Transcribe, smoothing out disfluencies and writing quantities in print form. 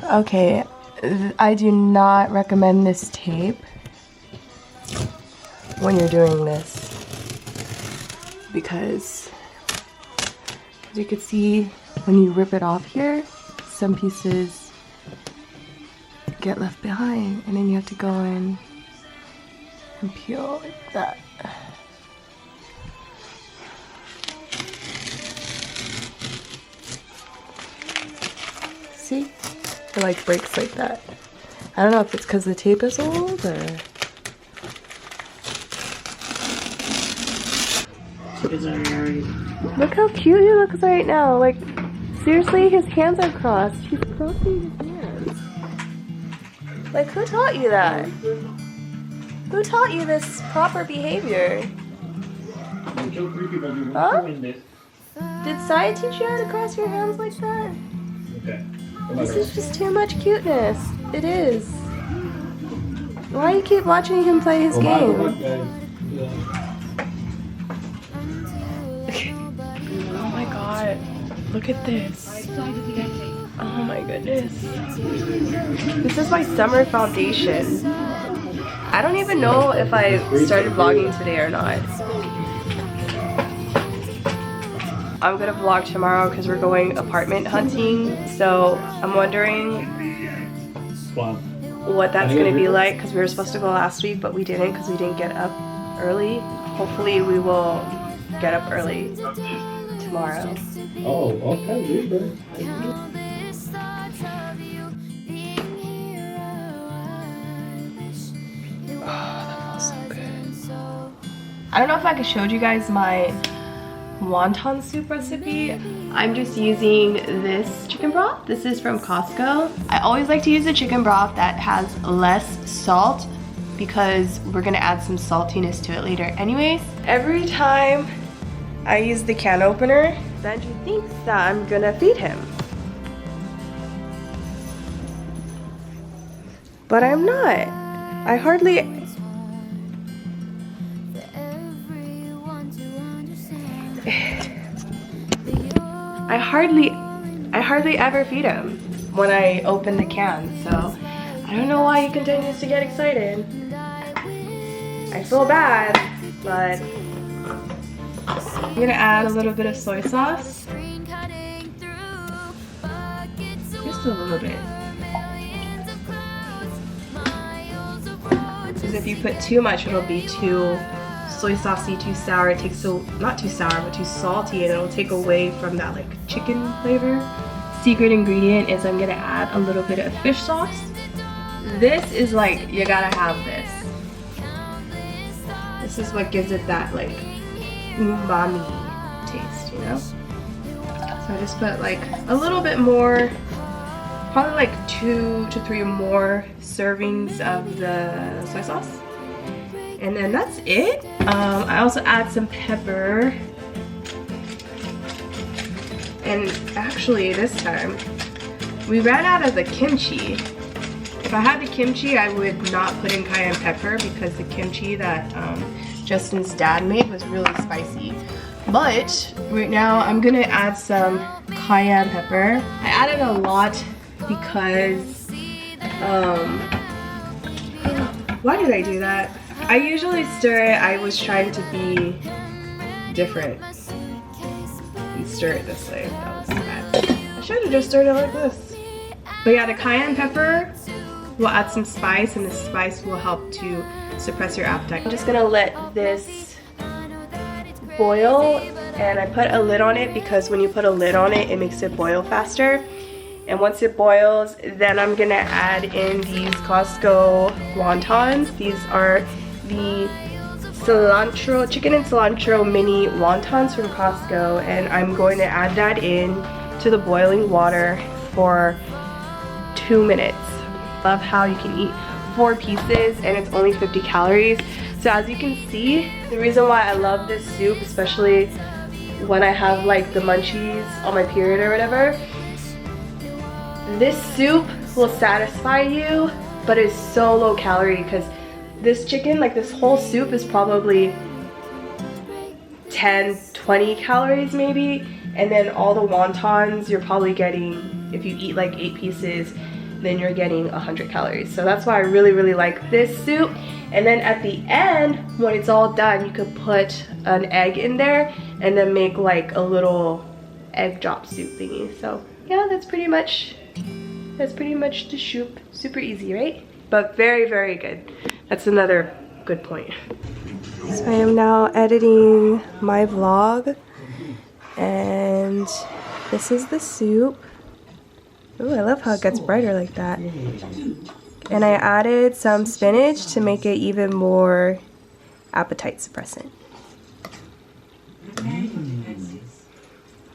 Okay, I do not recommend this tape when you're doing this because as you can see, when you rip it off here, some pieces get left behind and then you have to go in and peel like that. See? It like breaks like that. I don't know if it's because the tape is old or... Look how cute he looks right now. Like, seriously, his hands are crossed. He's crossing his hands. Like, who taught you that? Who taught you this proper behavior? Huh? Did Saya teach you how to cross your hands like that? Okay. This is just too much cuteness. It is. Why do you keep watching him play his game? Oh my god. Look at this. Oh my goodness. This is my summer foundation. I don't even know if I started vlogging today or not. I'm gonna vlog tomorrow because we're going apartment hunting. So I'm wondering what that's gonna be like because we were supposed to go last week but we didn't because we didn't get up early. Hopefully we will get up early tomorrow. Oh, okay, good. I don't know if I could show you guys my wonton soup recipe. I'm just using this chicken broth. This is from Costco. I always like to use a chicken broth that has less salt because we're gonna add some saltiness to it later anyways. Every time I use the can opener, Benji thinks that I'm gonna feed him. But I'm not. I hardly ever feed him when I open the can, so I don't know why he continues to get excited. I feel bad, but I'm gonna add a little bit of soy sauce. Just a little bit. Because if you put too much, it'll be too soy saucy, too sour. It takes not too sour, but too salty, and it'll take away from that like chicken flavor. Secret ingredient is I'm gonna add a little bit of fish sauce. This is like, you gotta have this. This is what gives it that like umami taste, you know? So I just put like a little bit more, probably like 2 to 3 more servings of the soy sauce. And then that's it. I also add some pepper. And actually this time, we ran out of the kimchi. If I had the kimchi, I would not put in cayenne pepper because the kimchi that Justin's dad made was really spicy. But right now I'm gonna add some cayenne pepper. I added a lot because, why did I do that? I usually stir it. I was trying to be different and stir it this way. That was bad. I should have just stirred it like this. But yeah, the cayenne pepper will add some spice, and the spice will help to suppress your appetite. I'm just gonna let this boil, and I put a lid on it because when you put a lid on it, it makes it boil faster. And once it boils, then I'm gonna add in these Costco wontons. These are the cilantro, chicken and cilantro mini wontons from Costco, and I'm going to add that in to the boiling water for 2 minutes. Love how you can eat 4 pieces and it's only 50 calories. So as you can see, the reason why I love this soup, especially when I have like the munchies on my period or whatever, this soup will satisfy you, but it's so low calorie because this chicken, like this whole soup is probably 10-20 calories maybe, and then all the wontons you're probably getting, if you eat like 8 pieces, then you're getting 100 calories. So that's why I really, really like this soup. And then at the end, when it's all done, you could put an egg in there and then make like a little egg drop soup thingy. So yeah, that's pretty much the soup. Super easy, right? But very, very good. That's another good point. So I am now editing my vlog, and this is the soup. Ooh, I love how it gets brighter like that. And I added some spinach to make it even more appetite suppressant.